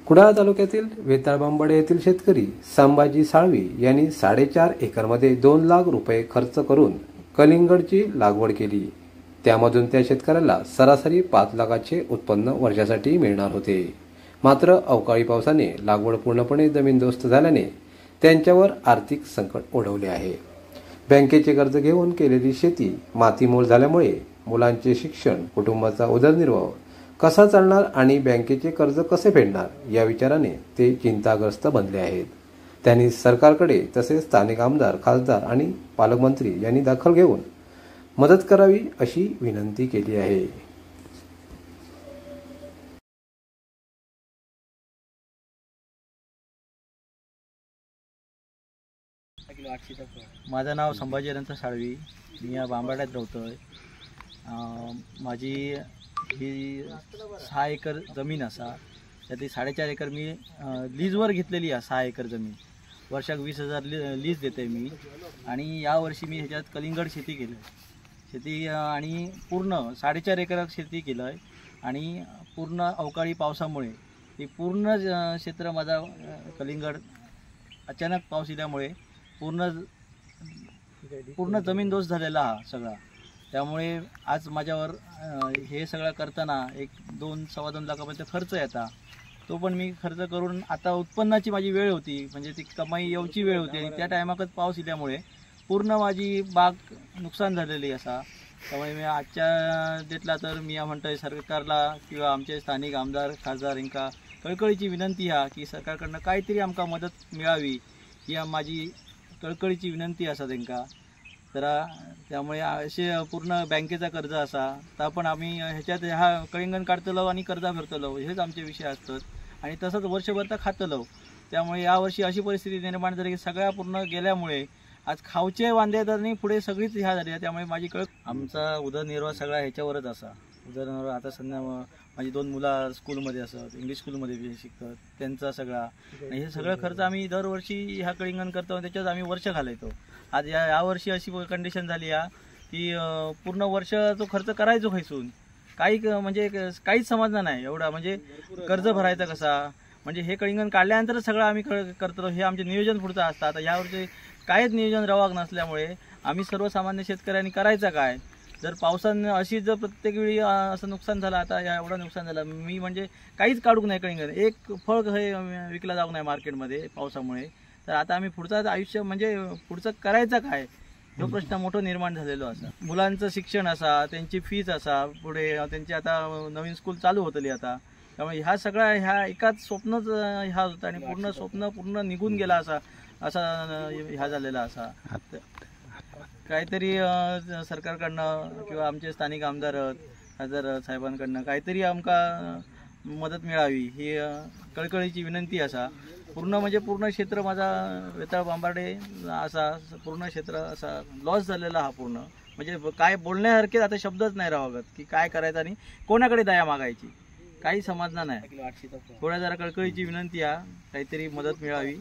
कुडाळ तालुक्यातील वेताळबांबडे येथील शेतकरी संभाजी साळवी यांनी 4.5 एकरमध्ये 2 लाख रुपये खर्च करून कलिंगडची लागवड केली। त्यामधून त्या शेतकऱ्याला सरासरी 5 लाखाचे उत्पन्न वर्षासाठी मिळणार होते। मात्र अवकाळी पावसाने लागवड पूर्णपणे जमीनदोस्त झाल्याने त्यांच्यावर आर्थिक संकट ओढवले आहे। बँकेचे कर्ज घेऊन केलेली शेती मातीमोल झाल्यामुळे मुलांचे शिक्षण, कुटुंबाचा उदरनिर्वाह कसा चालणार आणि बँकेचे कर्ज कसे फेडणार या विचाराने ते चिंताग्रस्त बनले आहेत। त्यांनी सरकारकडे तसेच स्थानिक आमदार, खासदार आणि पालकमंत्री यांनी दखल घेऊन मदत करावी अशी विनंती केली आहे। माझं नाव संभाजी साळवी, मी या बांबाड्यात राहतोय। माझी ही 6 एकर जमीन असा, त्यातली 4.5 एकर मी लीजवर घेतलेली आहे। 6 एकर जमीन वर्षाक 20,000 लीज देते मी। आणि यावर्षी मी ह्याच्यात कलिंगड शेती केली शेती आणि पूर्ण 4.5 एकर शेती केलं आहे। आणि पूर्ण अवकाळी पावसामुळे ही पूर्ण क्षेत्र माझा कलिंगड अचानक पाऊस इल्यामुळे पूर्ण जमीनदोस्त झालेला हा सगळा। त्यामुळे आज माझ्यावर हे सगळं करताना 2-2.25 लाखापर्यंत खर्च येता। तो पण मी खर्च करून आता उत्पन्नाची माझी वेळ होती, म्हणजे ती कमाई येऊची वेळ होती आणि त्या टायमाकच पाऊस इल्यामुळे पूर्ण माझी बाग नुकसान झालेली असा। त्यामुळे मी आजच्या डेटला तर मी म्हणतोय सरकारला किंवा आमचे स्थानिक आमदार, खासदार यांना कळकळीची विनंती आहे की सरकारकडनं काहीतरी आमका मदत मिळावी, ही माझी कळकळीची विनंती असा त्यांना। तर त्यामुळे असे पूर्ण बँकेचा कर्ज असा तर पण आम्ही ह्याच्यात ह्या कलिंगड काढतलो आणि कर्ज भरतलो, हेच आमचे विषय असतात। आणि तसंच वर्षभर तर खातलो। त्यामुळे यावर्षी अशी परिस्थिती निर्माण झाली की सगळ्या पूर्ण गेल्यामुळे आज खावचे वांदे तर नाही, पुढे सगळीच ह्या झाली। त्यामुळे माझी आमचा उदरनिर्वाह सगळा ह्याच्यावरच असा। उदरनिर्वाह आता सध्या माझी 2 मुलं स्कूलमध्ये असतात, इंग्लिश स्कूलमध्ये शिकतात, त्यांचा सगळा आणि हे सगळं खर्च आम्ही दरवर्षी ह्या कलिंगड करतो, त्याच्यात आम्ही वर्ष घालायचो। आज यावर्षी अशी कंडिशन झाली आहे की पूर्ण वर्ष तो खर्च करायचो खैसून म्हणजे काहीच समजणार नाही एवढा, म्हणजे कर्ज भरायचा कसा, म्हणजे हे कलिंगड काढल्यानंतर सगळं आम्ही करतो, हे आमचे नियोजन पुढचं असतं। आता यावर्षी काहीच नियोजन रवाक नसल्यामुळे आम्ही सर्वसामान्य शेतकऱ्यांनी करायचं काय। जर पावसानं अशी जर प्रत्येक वेळी असं नुकसान झालं, आता एवढं नुकसान झालं, मी म्हणजे काहीच काढूक नाही कलिंगड, एक फळ हे विकला जाऊ नाही मार्केटमध्ये पावसामुळे। तर आता आम्ही पुढचं आयुष्य म्हणजे पुढचं करायचं काय हा प्रश्न मोठा निर्माण झालेलो असा। मुलांचं शिक्षण असा, त्यांची फीज असा, पुढे त्यांची आता नवीन स्कूल चालू होतली आता। त्यामुळे ह्या सगळ्या ह्या एकाच स्वप्नच ह्या होता आणि पूर्ण स्वप्न पूर्ण निघून गेला असा ह्या झालेला असा। काहीतरी सरकारकडनं किंवा आमचे स्थानिक आमदार, खासदार साहेबांकडनं काहीतरी आमका मदत मिळावी ही कळकळीची विनंती असा। म्हणजे पूर्ण क्षेत्र माझा वेताळबांबडे असा पूर्ण क्षेत्र असा लॉस झालेला हा पूर्ण, म्हणजे काय बोलण्यासारखे आता शब्दच नाही राहावत की काय करायचं आणि कोणाकडे दया मागायची, काही समजणार नाही। थोड्या जरा कळकळीची विनंती आहे, काहीतरी मदत मिळावी।